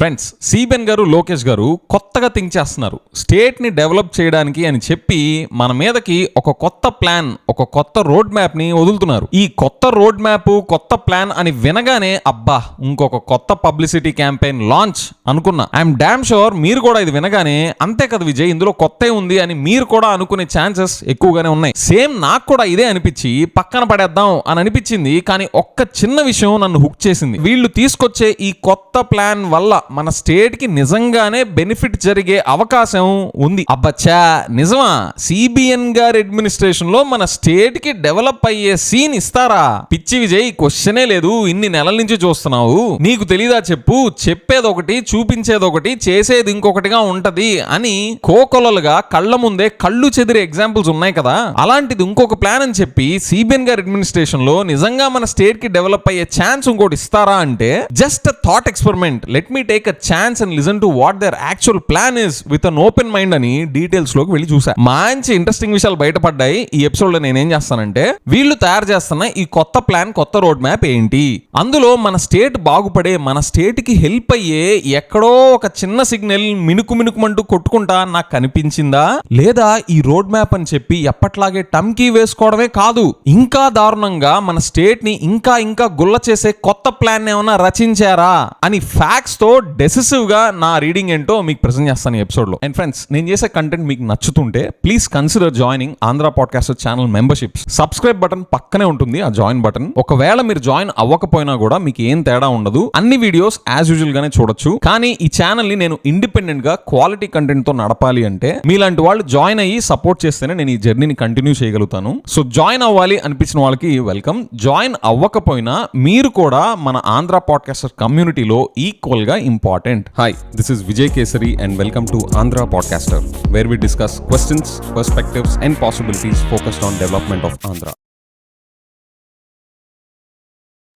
Friends, CBN గారు లోకేష్ గారు కొత్తగా థింక్ చేస్తున్నారు. స్టేట్ ని డెవలప్ చేయడానికి అని చెప్పి మన మీదకి ఒక కొత్త ప్లాన్, ఒక కొత్త రోడ్ మ్యాప్ ని వదులుతున్నారు. ఈ కొత్త రోడ్ మ్యాప్, కొత్త ప్లాన్ అని వినగానే అబ్బా ఇంకొక కొత్త పబ్లిసిటీ క్యాంపెయిన్ లాంచ్ అనుకున్నా. ఐఎమ్ డామ్ షూర్ మీరు కూడా ఇది వినగానే అంతే కదా విజయ్, ఇందులో కొత్త ఉంది అని మీరు కూడా అనుకునే ఛాన్సెస్ ఎక్కువగానే ఉన్నాయి. సేమ్ నాకు కూడా ఇదే అనిపించి పక్కన పడేద్దాం అని అనిపించింది. కానీ ఒక్క చిన్న విషయం నన్ను హుక్ చేసింది. వీళ్ళు తీసుకొచ్చే ఈ కొత్త ప్లాన్ వల్ల మన స్టేట్ కి నిజంగానే బెనిఫిట్ జరిగే అవకాశం ఉంది. అబ్బచ్చా నిజమా? సిబిఎన్ గారి అడ్మినిస్ట్రేషన్ లో మన స్టేట్ కి డెవలప్ అయ్యే సీన్ ఇస్తారా? పిచ్చి విజయ్, క్వశ్చనే లేదు. ఇన్ని నెలల నుంచి చూస్తున్నావు, నీకు తెలీదా చెప్పు? చెప్పేదొకటి, చూపించేదొకటి, చేసేది ఇంకొకటిగా ఉంటది అని కోకొలలుగా కళ్ళ ముందే కళ్ళు చెదిరే ఎగ్జాంపుల్స్ ఉన్నాయి కదా. అలాంటిది ఇంకొక ప్లాన్ అని చెప్పి సిబిఎన్ గారి అడ్మినిస్ట్రేషన్ లో నిజంగా మన స్టేట్ కి డెవలప్ అయ్యే ఛాన్స్ ఇంకోటి ఇస్తారా అంటే just a thought experiment. Let me take a chance and listen to what their actual plan is with an open mind అని డీటెయిల్స్ లోకి వెళ్ళి చూసా. మంచి ఇంట్రెస్టింగ్ విషయాలు బయటపడ్డాయి. ఈ ఎపిసోడ్ లో నేనేం చేస్తానంటే వీళ్ళు తయారు చేస్తున్న ఈ కొత్త ప్లాన్, కొత్త రోడ్ మ్యాప్ ఏంటి, అందులో మన స్టేట్ బాగుపడే, మన స్టేట్ కి హెల్ప్ అయ్యే ఎక్కడో ఒక చిన్న సిగ్నల్ మినుకుమంటూ కొట్టుకుంటా నాకు కనిపించిందా, లేదా ఈ రోడ్ మ్యాప్ అని చెప్పి ఎప్పట్లాగే టమ్కీ వేసుకోవడమే కాదు, ఇంకా దారుణంగా మన స్టేట్ ని ఇంకా గుల్ల చేసే కొత్త ప్లాన్ ఏమైనా రచించారా అని ఫ్యాక్ట్స్ తో డెసిసివ్ గా నా రీడింగ్ ఏంటో మీకు ప్రెజెంట్ చేస్తాను ఈ ఎపిసోడ్ లో. అండ్ ఫ్రెండ్స్, నేను చేసే కంటెంట్ మీకు నచ్చుతుంటే please consider joining Andhra podcaster channel memberships. Subscribe button పక్కనే ఉంటుంది, ఆ జాయిన్ బటన్. ఒకవేళ మీరు జాయిన్ అవ్వకపోయినా కూడా మీకు ఏం తేడా ఉండదు. అన్ని వీడియోస్ యాజ్ యూజువల్ గానే చూడొచ్చు. కానీ ఈ ఛానల్ ని నేను ఇండిపెండెంట్ గా క్వాలిటీ కంటెంట్ తో నడపాలి అంటే మీలాంటి వాళ్ళు జాయిన్ అయ్యి సపోర్ట్ చేస్తేనే నేను ఈ జర్నీని కంటిన్యూ చేయగలుగుతాను. సో జాయిన్ అవ్వాలి అనిపించిన వాళ్ళకి వెల్కమ్. జాయిన్ అవ్వకపోయినా మీరు కూడా మన ఆంధ్ర పాడ్కాస్టర్ కమ్యూనిటీలో ఈక్వల్ గా important. Hi, this is Vijay kesari and welcome to Andhra Podcaster, where we discuss questions, perspectives and possibilities focused on development of Andhra.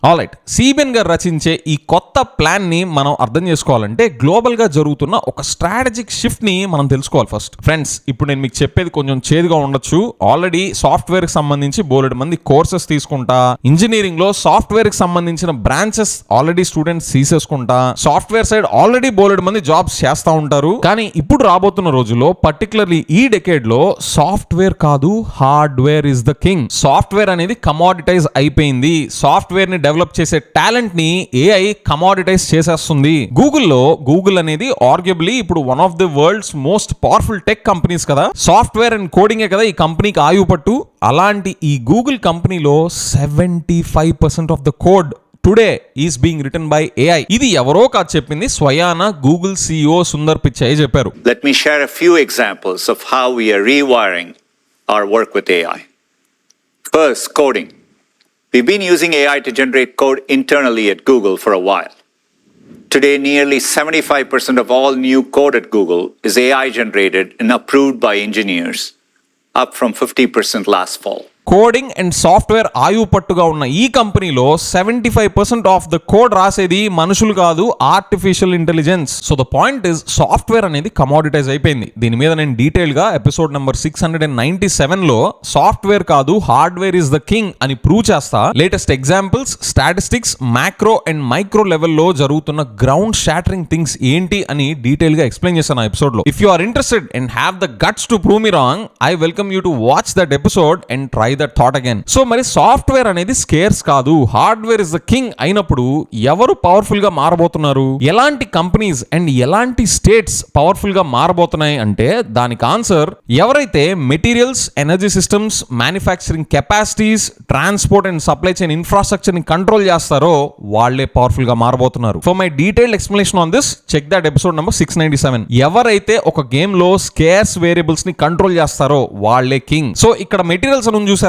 Alright, CBN గారు రచించే ఈ కొత్త ప్లాన్ ని మనం అర్థం చేసుకోవాలంటే గ్లోబల్ గా జరుగుతున్న ఒక స్ట్రాటజిక్ షిఫ్ట్ ని మనం తెలుసుకోవాలి ఫస్ట్. ఫ్రెండ్స్, ఇప్పుడు నేను మీకు చెప్పేది కొంచెం చేదుగా ఉండొచ్చు. ఆల్రెడీ సాఫ్ట్వేర్ కి సంబంధించి బోలెడు మంది కోర్సెస్ తీసుకుంటా, ఇంజనీరింగ్ లో సాఫ్ట్వేర్ కి సంబంధించిన బ్రాంచెస్ ఆల్రెడీ స్టూడెంట్స్ తీసేసుకుంటా, సాఫ్ట్వేర్ సైడ్ ఆల్రెడీ బోలెడు మంది జాబ్స్ చేస్తా ఉంటారు. కానీ ఇప్పుడు రాబోతున్న రోజుల్లో, పర్టికులర్లీ ఈ డెకేడ్ లో, సాఫ్ట్వేర్ కాదు hardware is the king. Software అనేది కమోడిటైజ్ అయిపోయింది. సాఫ్ట్వేర్ ని డెవలప్ చేసే టాలెంట్ ని ఏఐ కమోడిటైజ్ చేసేస్తుంది. గూగుల్ అనేది ఆర్గ్యుబుల్లీ ఇప్పుడు one of the world's most powerful tech companies కదా. సాఫ్ట్వేర్ అండ్ కోడింగే కదా ఈ కంపెనీకి ఆయువు పట్టు. అలాంటి ఈ గూగుల్ కంపెనీలో 75% of the code today is being written by AI. ఇది ఎవరో కాదు చెప్పింది, స్వయాన గూగుల్ CEO సుందర్ పిచాయ్ చెప్పారు. Let me share a few examples of how we are rewiring our work with AI. First, coding. We've been using AI to generate code internally at Google for a while. Today, nearly 75% of all new code at Google is AI generated and approved by engineers, up from 50% last fall. Coding and software ఆయువు పట్టుగా ఉన్న ఈ కంపెనీలో 75% of the code రాసేది మనుషులు కాదు, artificial intelligence. So the point is, software అనేది కమోడిటైజ్ అయిపోయింది. దీని మీద నేను డీటెయిల్ గా ఎపిసోడ్ నెంబర్ 697 లో సాఫ్ట్వేర్ కాదు హార్డ్వేర్ ఇస్ ద కింగ్ అని ప్రూవ్ చేస్తా. Latest examples, statistics, macro and micro లెవెల్లో జరుగుతున్న గ్రౌండ్ షాటరింగ్ థింగ్స్ ఏంటి అని డీటెయిల్ గా ఎక్స్ప్లెయిన్ చేశాను ఆ ఎపిసోడ్ లో. If you are interested and have the guts to prove me wrong, I welcome you to watch that episode and try that thought again. సో మరి సాఫ్ట్వేర్ అనేది scarce కాదు, హార్డ్వేర్ ఇస్ ద కింగ్ అయినప్పుడు ఎవరు powerful గా మారబోతున్నారు? ఎలాంటి companies and ఎలాంటి స్టేట్స్ పవర్ఫుల్ గా మారబోతున్నాయి అంటే దానికి ఆన్సర్, ఎవరైతే materials, energy systems, manufacturing capacities, transport and supply chain infrastructure ని కంట్రోల్ చేస్తారో వాళ్లే పవర్ఫుల్ గా మారబోతున్నారు. For my detailed explanation on this, check that episode number 697. ఎవరైతే ఒక గేమ్ లో స్కేర్స్ వేరియబుల్స్ ని కంట్రోల్ చేస్తారో వాళ్లే కింగ్. సో ఇక్కడ మెటీరియల్స్ అని చూసారా,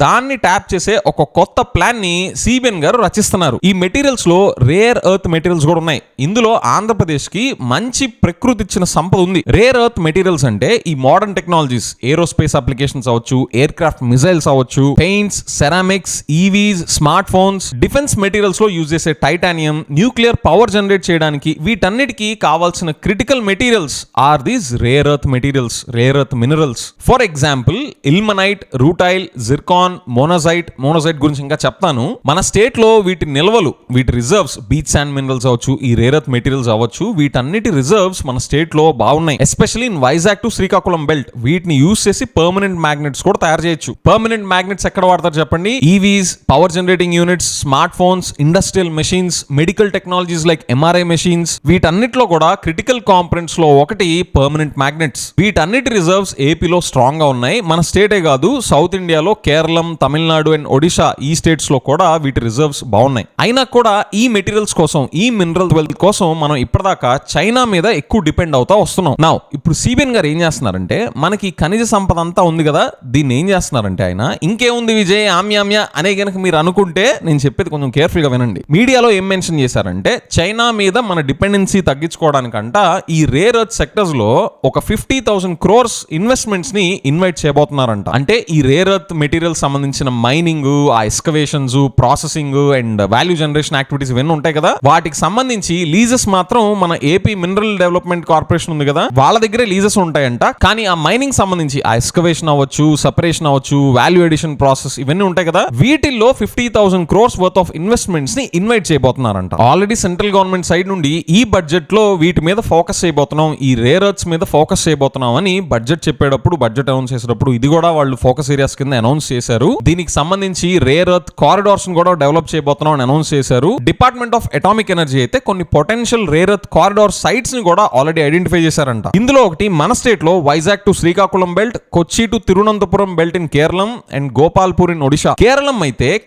దాన్ని ట్యాప్ చేసే ఒక కొత్త ప్లాన్ ని సిబిఎన్ గారు రచిస్తున్నారు. ఈ మెటీరియల్స్ లో రేర్ ఎర్త్ మెటీరియల్స్ కూడా ఉన్నాయి. ఇందులో ఆంధ్రప్రదేశ్ కి మంచి ప్రకృతి ఇచ్చిన సంపద ఉంది. రేర్ ఎర్త్ మెటీరియల్స్ అంటే ఈ మోడర్న్ టెక్నాలజీస్, ఏరోస్పేస్ అప్లికేషన్స్ అవ్వచ్చు, ఎయిర్ క్రాఫ్ట్ మిసైల్స్ అవ్వచ్చు, paints, ceramics, EVs, smart phones, defence materials లో యూజ్ చేసే టైటానియం, న్యూక్లియర్ పవర్ జనరేట్ చేయడానికి వీటన్నిటికీ కావాల్సిన critical materials are these rare earth materials, rare earth minerals. For example, ilmenite, rutile, zircon, monazite గురించి ఇంకా చెప్తాను. మన స్టేట్ లో వీటి నిల్వలు, వీటి రిజర్వ్స్, బీచ్ శాండ్ మినరల్స్ అవ్వచ్చు, ఈ రేర్ ఎర్త్ మెటీరియల్స్ అవ్వచ్చు, వీటన్నిటి రిజర్వ్స్ మన స్టేట్ లో బాగున్నాయి. Especially in Vizag to Srikakulam belt వీటిని యూస్ చేసి పర్మనెంట్ మ్యాగ్నెట్స్ కూడా తయారు చేయొచ్చు. పర్మనెంట్ మ్యాగ్నెట్స్ ఎక్కడ వాడతారు చెప్పండి? EVs, power generating units, smart phones, industrial machines, medical technologies like MRI machines, వీటన్నిటిలో కూడా క్రిటికల్ కాంపొనెంట్స్ లో ఒకటి పర్మనెంట్ మ్యాగ్నెట్స్. వీటన్నిటి రిజర్వ్స్ ఏపీలో స్ట్రాంగ్ గా ఉన్నాయి. మన స్టేటే కాదు, సౌత్ ఇండియాలో కేరళం, తమిళనాడు అండ్ ఒడిశా ఈ స్టేట్స్ లో కూడా వీటి రిజర్వ్స్ బాగున్నాయి. అయినా కూడా ఈ మెటీరియల్స్ కోసం, ఈ మినరల్ వెల్త్ కోసం మనం ఇప్పటిదాకా చైనా మీద ఎక్కువ డిపెండ్ అవుతా వస్తున్నాం. నా ఇప్పుడు సిబిఎన్ గారు ఏం చేస్తున్నారంటే, మనకి ఖనిజ సంపద అంతా ఉంది కదా, దీన్ని ఏం చేస్తున్నారంటే ఆయన ఇంకేముంది విజయ్ ఆమ్యామ్య అనే గనక మీరు అనుకుంటే నేను చెప్పేది కొంచెం కేర్ఫుల్ గా వినండి. మీడియాలో ఏం మెన్షన్ చేశారంటే, చైనా మీద మన డిపెండెన్సీ తగ్గించుకోవడానికంట ఈ రేర్ ఎర్త్ సెక్టర్స్ లో ఒక 50,000 crores ఇన్వెస్ట్మెంట్స్ ని ఇన్వైట్ చేయబోతున్నారంట. అంటే ఈ రేర్ ఎర్త్ మెటీరియల్ సంబంధించిన మైనింగ్, ఆ excavations, processing and value generation activities ఇవన్నీ ఉంటాయి కదా, వాటికి సంబంధించి లీజెస్ మాత్రం మన ఏపీ మినరల్ డెవలప్మెంట్ కార్పొరేషన్ ఉంది కదా, వాళ్ళ దగ్గరే లీజెస్ ఉంటాయంట. కానీ ఆ మైనింగ్ సంబంధించి ఆ ఎక్స్కవేషన్ అవ్వచ్చు, సెపరేషన్ అవ్వచ్చు, వాల్యూ ఎడిషన్ ప్రాసెస్ ఇవన్నీ ఉంటాయి కదా, వీటిల్లో 50,000 crores వర్త్ ఆఫ్ ఇన్వెస్ట్మెంట్స్ ని ఇన్వైట్ చేయబోతున్నారంట. ఆల్రెడీ సెంట్రల్ గవర్నమెంట్ సైడ్ నుండి ఈ బడ్జెట్ లో వీటి మీద ఫోకస్ చేయబోతున్నాం, ఈ రేర్ ఎర్త్స్ మీద ఫోకస్ చేయబోతున్నాం అని బడ్జెట్ చెప్పేటప్పుడు, బడ్జెట్ అనౌన్స్ చేసేటప్పుడు ఇది కూడా వాళ్ళు ఫోకస్ ఏరియాస్ కింద అనౌన్స్ చేశారు. దీనికి సంబంధించి రేర్ ఎర్త్ కారిడార్స్ కూడా డెవలప్ చేయబోతున్నాం అని అనౌన్స్ చేశారు. డిపార్ట్మెంట్ ఆఫ్ అటామిక్ ఎనర్జీ అయితే కొన్ని potential rare earth corridor sites ని కూడా ఆల్రెడీ ఐడెంటిఫై చేశారంట. ఇందులో ఒకటి మన స్టేట్ లో Vizag to Srikakulam belt, Kochi to Thiruvananthapuram belt in Keralam and Gopalpur in Odisha.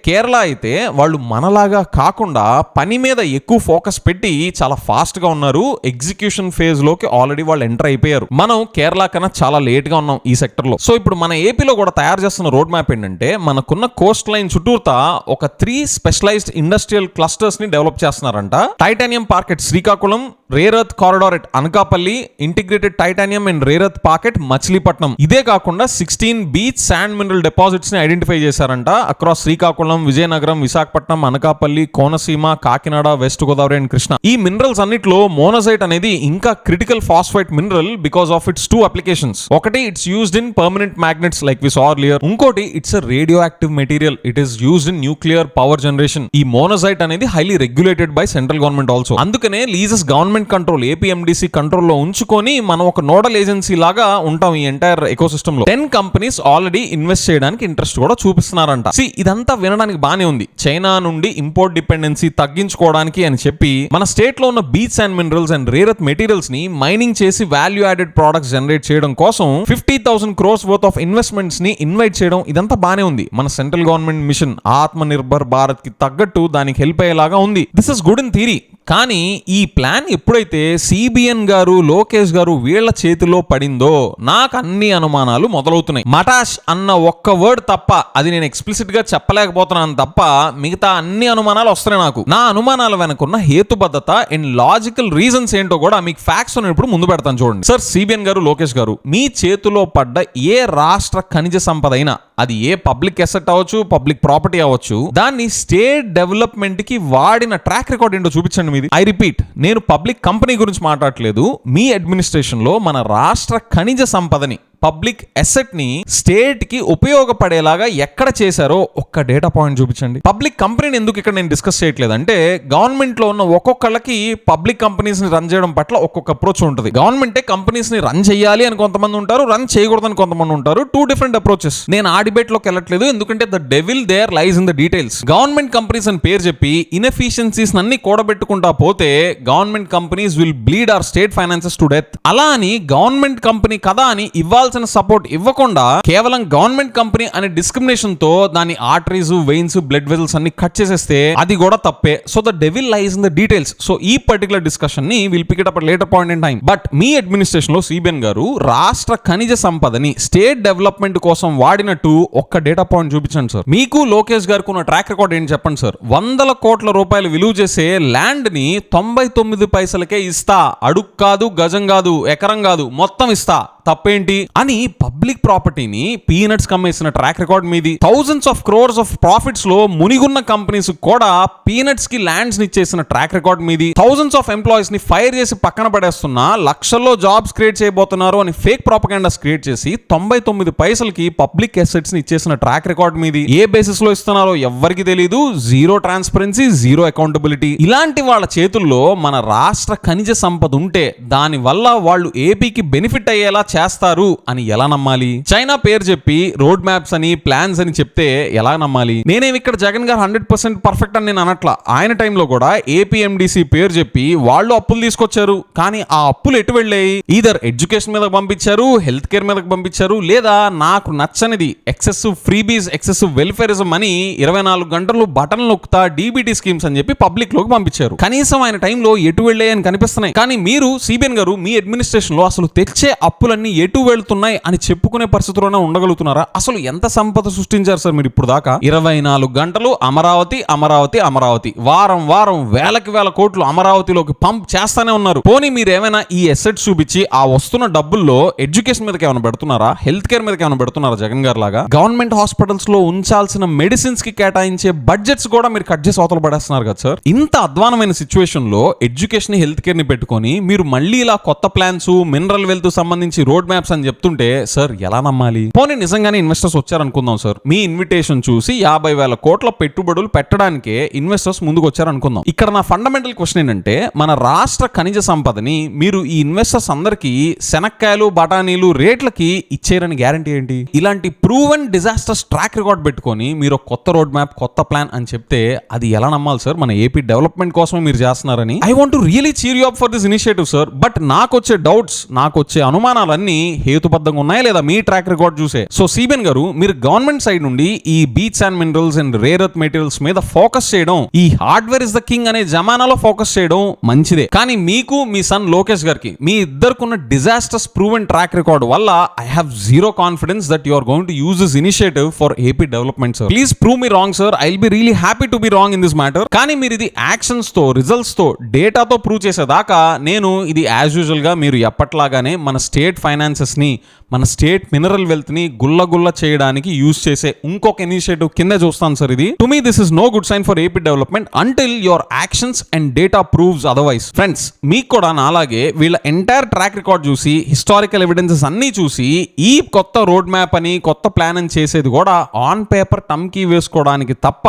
Kerala అయితే వాళ్ళు మనలాగా కాకుండా పని మీద ఎక్కువ ఫోకస్ పెట్టి చాలా ఫాస్ట్ గా ఉన్నారు. ఎగ్జిక్యూషన్ ఫేజ్ లోకి ఆల్రెడీ వాళ్ళు ఎంటర్ అయిపోయారు. మనం కేరళ కన్నా చాలా లేట్ గా ఉన్నాం ఈ సెక్టర్ లో. సో ఇప్పుడు మన ఏపీలో కూడా తయారు చేస్తున్న రోడ్ మ్యాప్ ఏంటంటే, మనకున్న కోస్ట్ లైన్ చుట్టూతా ఒక 3 స్పెషలైజ్డ్ ఇండస్ట్రియల్ క్లస్టర్స్ ని డెవలప్ చేస్తున్నారంట. Titanium park at Srikakulam, rare earth corridor at Anakapalli, integrated titanium and rare earth park Machilipatnam. ఇదే కాకుండా 16 బీచ్ శాండ్ మినరల్ డిపాజిట్స్ ని ఐడెంటిఫై చేశారంట across Srikakulam, Vizianagaram, Visakhapatnam, Anakapalli, Konaseema, Kakinada, west Godavari and Krishna. ఈ మినరల్స్ అన్నిట్లో మోనోజైట్ అనేది ఇంకా critical phosphite mineral because of its 2 applications. ఒకటి, it's used in permanent magnets like we saw earlier. ఇంకోటి, it's a radioactive material. It is used in nuclear power generation. ఈ monazite అనేది highly regulated by central government also. అందుకనే leases government control, APMDC control లో ఉంచుకొని మనం ఒక nodal agency లాగా ఉంటాం ఈ ఎంటైర్ ఎకోసిస్టమ్ లో. 10 కంపెనీస్ ఆల్రెడీ ఇన్వెస్ట్ చేయడానికి ఇంట్రెస్ట్ కూడా చూపిస్తున్నారంట. ఇదంతా వినడానికి బానే ఉంది. చైనా నుండి ఇంపోర్ట్ డిపెండెన్సీ తగ్గించుకోవడానికి అని చెప్పి మన స్టేట్ లో ఉన్న beach and minerals and rare earth materials ని మైనింగ్ చేసి వాల్యూ యాడెడ్ ప్రొడక్ట్స్ జనరేట్ చేయడం కోసం 50,000 crores వర్త్ ఆఫ్ ఇన్వెస్ట్మెంట్స్ ని ఇన్వైట్ చేయడం, ఇదంతా బానే ఉంది. మన సెంట్రల్ గవర్నమెంట్ మిషన్ ఆత్మ నిర్భర్ భారత్ కి తగ్గట్టు దానికి హెల్ప్ అయ్యేలాగా ఉంది. This is good in theory. కానీ ఈ ప్లాన్ ఎప్పుడైతే సిబిఎన్ గారు, లోకేష్ గారు వీళ్ళ చేతిలో పడిందో నాకు అన్ని అనుమానాలు మొదలవుతున్నాయి. మటాష్ అన్న ఒక్క వర్డ్ తప్ప, అది నేను ఎక్స్ప్లిసిట్ గా చెప్పలేకపోతున్నాను తప్ప, మిగతా అన్ని అనుమానాలు వస్తున్నాయి నాకు. నా అనుమానాల వెనుకున్న హేతుబద్ధత అండ్ లాజికల్ రీజన్స్ ఏంటో కూడా మీకు ఫ్యాక్ట్స్ ఇప్పుడు ముందు పెడతాను చూడండి. సార్ సిబిఎన్ గారు, లోకేష్ గారు, మీ చేతిలో పడ్డ ఏ రాష్ట్ర ఖనిజ సంపద అయినా, అది ఏ పబ్లిక్ అసెట్ అవ్వచ్చు, పబ్లిక్ ప్రాపర్టీ అవ్వచ్చు, దాన్ని స్టేట్ డెవలప్మెంట్ కి వాడిన ట్రాక్ రికార్డ్ ఏంటో చూపించండి మీది. ఐ రిపీట్, నేను పబ్లిక్ కంపెనీ గురించి మాట్లాడట్లేదు. మీ అడ్మినిస్ట్రేషన్ లో మన రాష్ట్ర ఖనిజ సంపదని, పబ్లిక్ అసెట్ ని స్టేట్ కి ఉపయోగపడేలాగా ఎక్కడ చేశారో ఒక్క డేటా పాయింట్ చూపించండి. పబ్లిక్ కంపెనీని ఎందుకు ఇక్కడ నేను డిస్కస్ చేయట్లేదు అంటే, గవర్నమెంట్ లో ఉన్న ఒక్కొక్కళ్ళకి పబ్లిక్ కంపెనీస్ ని రన్ చేయడం పట్ల ఒక్కొక్క అప్రోచ్ ఉంటుంది. గవర్నమెంటే కంపెనీస్ ని రన్ చేయాలి అని కొంతమంది ఉంటారు, రన్ చేయకూడదని కొంతమంది ఉంటారు. 2 డిఫరెంట్ అప్రోచెస్. నేను ఆ డిబేట్ లోకి వెళ్ళట్లేదు, ఎందుకంటే the devil there lies in the details. Government companies అని పేరు చెప్పి ఇన్ఎఫిషియన్సీస్ అన్ని కూడబెట్టుకుంటా పోతే government companies will bleed our state finances to death. అలా అని గవర్నమెంట్ కంపెనీ కదా అని ఇవ్వాల్సిన సపోర్ట్ ఇవ్వకుండా కేవలం గవర్నమెంట్ కంపెనీ అనే డిస్క్రిమినేషన్ తో దాని ఆర్టరీస్, వెయిన్స్, బ్లడ్ వెజల్స్ అన్ని కట్ చేసేస్తే అది కూడా తప్పే. So the devil lies in the details. So ఈ పర్టికులర్ డిస్కషన్ ని will pick it up later point in time. But మీ అడ్మినిస్ట్రేషన్ లో సిబిఎన్ గారు రాష్ట్ర ఖనిజ సంపదని స్టేట్ డెవలప్మెంట్ కోసం వాడినట్టు ఒక్క డేటా పాయింట్ చూపించండి సార్. మీకు లోకేష్ గారికి ఉన్న ట్రాక్ రికార్డ్ ఏంటి చెప్పండి సార్. 100 కోట్ల రూపాయలు విలువ చేసే ల్యాండ్ ని 99 పైసలకే ఇస్తా, అడుగు కాదు, గజం కాదు, ఎకరం కాదు, మొత్తం ఇస్తా. తప్పేంటి అని పబ్లిక్ ప్రాపర్టీని పీనట్స్ కమ్మేసిన ట్రాక్ రికార్డ్ మీది. Thousands of crores of profits లో మునిగున్న కంపెనీస్ కూడా పీనట్స్ కి ల్యాండ్స్ ఇచ్చేసిన ట్రాక్ రికార్డ్ మీది. థౌజండ్స్ ఆఫ్ ఎంప్లాయీస్ ని ఫైర్ చేసి పక్కన పడేస్తున్నా లక్షల్లో జాబ్స్ క్రియేట్ చేయబోతున్నారు అని ఫేక్ ప్రాపగాండాస్ క్రియేట్ చేసి 99 పైసలకి పబ్లిక్ అసెట్స్ ని ఇచ్చేసిన ట్రాక్ రికార్డ్ మీది. ఏ బేసిస్ లో ఇస్తున్నారో ఎవ్వరికి తెలియదు. Zero transparency, zero accountability. ఇలాంటి వాళ్ళ చేతుల్లో మన రాష్ట్ర ఖనిజ సంపద ఉంటే దాని వల్ల వాళ్ళు ఏపీకి బెనిఫిట్ అయ్యేలా చేస్తారు అని ఎలా నమ్మాలి? చైనా పేరు చెప్పి రోడ్ మ్యాప్స్ అని ప్లాన్స్ అని చెప్తే ఎలా నమ్మాలి? నేనేమి ఇక్కడ జగన్ గారు 100% పర్ఫెక్ట్ అని నేను అనట్లా. ఆయన టైంలో కూడా ఏపీఎండిసి పేరు చెప్పి వాళ్ళు అప్పులు తీసుకొచ్చారు. కానీ ఆ అప్పులు ఎటు వెళ్ళాయి? ఈదర్ ఎడ్యుకేషన్ మీద పంపించారు, హెల్త్ కేర్ మీదకి పంపించారు, లేదా నాకు నచ్చనిది ఎక్సెసివ్ ఫ్రీబీస్, ఎక్సెసివ్ వెల్ఫేరిజం అని 24 గంటలు బటన్లు నొక్కుతా డీబీటీ స్కీమ్స్ అని చెప్పి పబ్లిక్ లోకి పంపించారు. కనీసం ఆయన టైంలో ఎటు వెళ్ళాయని కనిపిస్తున్నాయి. కానీ మీరు సిబిఎన్ గారు మీ అడ్మినిస్ట్రేషన్ లో అసలు తెచ్చే అప్పులన్నీ ఎటు వెళ్తున్నాయి అని చెప్పుకునే పరిస్థితిలోనే ఉండగలుగుతున్నారా? అసలు ఎంత సంపద సృష్టించారు సార్ మీరు ఇప్పుడు దాకా? 24 గంటలు అమరావతి అమరావతి అమరావతి, వారం వారం వేలకి వేల కోట్లు అమరావతిలోకి పంప్ చేస్తానే ఉన్నారు. పోనీ మీరు ఏమైనా ఈ అసెట్స్ చూపించి ఆ వస్తున్న డబ్బుల్లో ఎడ్యుకేషన్ మీదకి ఏమైనా పెడుతున్నారా? హెల్త్ కేర్ మీదకి ఏమైనా పెడుతున్నారా? జగన్ గారు లాగా గవర్నమెంట్ హాస్పిటల్స్ లో ఉంచాల్సిన మెడిసిన్స్ కి కేటాయించే బడ్జెట్స్ కూడా మీరు కట్ చేసి అవతల పడేస్తున్నారు కదా సార్. ఇంత అధ్వానమైన సిచ్యువేషన్ లో ఎడ్యుకేషన్, హెల్త్ కేర్ ని పెట్టుకొని మీరు మళ్ళీ ఇలా కొత్త ప్లాన్స్, మినరల్ వెల్త్ సంబంధించి రోడ్ మ్యాప్స్ అని చెప్తుంటే సార్ ఎలా నమ్మాలి? పోనీ నిజంగానే ఇన్వెస్టర్స్ వచ్చారనుకుందాం సార్. మీ ఇన్విటేషన్ చూసి 50,000 కోట్ల పెట్టుబడులు పెట్టడానికే ఇన్వెస్టర్స్ ముందుకు వచ్చారనుకుందాం. ఇక్కడ నా ఫండమెంటల్ క్వశ్చన్ ఏంటంటే, మన రాష్ట్ర ఖనిజ సంపదని మీరు ఈ ఇన్వెస్టర్స్ అందరికీ శనక్కాయలు, బఠానీలు రేట్లకి ఇచ్చేరని గ్యారంటీ ఏంటి? ఇలాంటి ప్రూవెన్ డిజాస్టర్స్ ట్రాక్ రికార్డ్ పెట్టుకొని మీరు కొత్త రోడ్ మ్యాప్, కొత్త ప్లాన్ అని చెప్తే అది ఎలా నమ్మాలి సార్? మన ఏపీ డెవలప్మెంట్ కోసమే మీరు చేస్తున్నారని. I want to really cheer you up for this initiative sir. But నాకు వచ్చే డౌట్స్, నాకు వచ్చే అనుమానాలన్నీ హేతుబద్ధంగా ఉన్నాయా లేదా మీ ట్రాక్ రికార్డ్ చూసే? సో సిబిఎన్ గారు, మీరు గవర్నమెంట్ సైడ్ నుండి ఈ beats and minerals and rare earth materials మీద ఫోకస్ చేయడం, ఈ హార్డ్వేర్ ఇస్ ద కింగ్ అనే జమానాలో ఫోకస్ చేయడం మంచిదే. కానీ మీకు, మీ సన్ లోకేష్ గారికి, మీ ఇద్దరుకున్న డిజాస్టర్స్ ప్రూవెన్ ట్రాక్ రికార్డ్ వల్ల I have zero confidence that you are going to use this initiative for AP development sir. Please prove me wrong sir. I will be really happy to be wrong in this matter. కానీ మీరు ఇది actions తో, results తో, డేటాతో prove చేసేదాకా నేను ఇది as usual గా మీరు ఎప్పట్లాగానే మన స్టేట్ ఫైనాన్సెస్ ని, మన స్టేట్ మినరల్ వెల్త్ ని గుల్ల చేయడానికి యూజ్ చేసే ఇంకొక ఇనిషియేటివ్ కింద చూస్తాను సార్ ఇది. To me this is no good sign for AP development until your actions and data proves otherwise. Friends, మీకు కూడా నాలాగే వీళ్ళ ఎంటైర్ ట్రాక్ రికార్డ్ చూసి, హిస్టారికల్ ఎవిడెన్సెస్ అన్ని చూసి ఈ కొత్త రోడ్ మ్యాప్ అని, కొత్త ప్లాన్ అని చేసేది కూడా ఆన్ పేపర్ టమ్కీ వేసుకోవడానికి తప్ప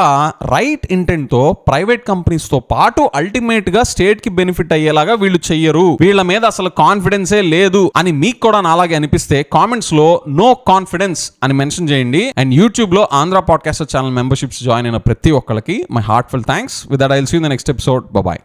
రైట్ ఇంటెంట్ తో ప్రైవేట్ కంపెనీస్ తో పాటు అల్టిమేట్ గా స్టేట్ కి బెనిఫిట్ అయ్యేలాగా వీళ్ళు చెయ్యరు. వీళ్ళ మీద అసలు కాన్ఫిడెన్సే లేదు అని మీకు కూడా నాలాగే అనిపిస్తే కామెంట్స్ లో నో కాన్ఫిడెన్స్ అని మెన్షన్ చేయండి. అండ్ యూట్యూబ్ లో Andhra podcaster channel memberships join అయిన ప్రతి ఒక్కరికి my heartful thanks. With that I will see you in the next episode. Bye by.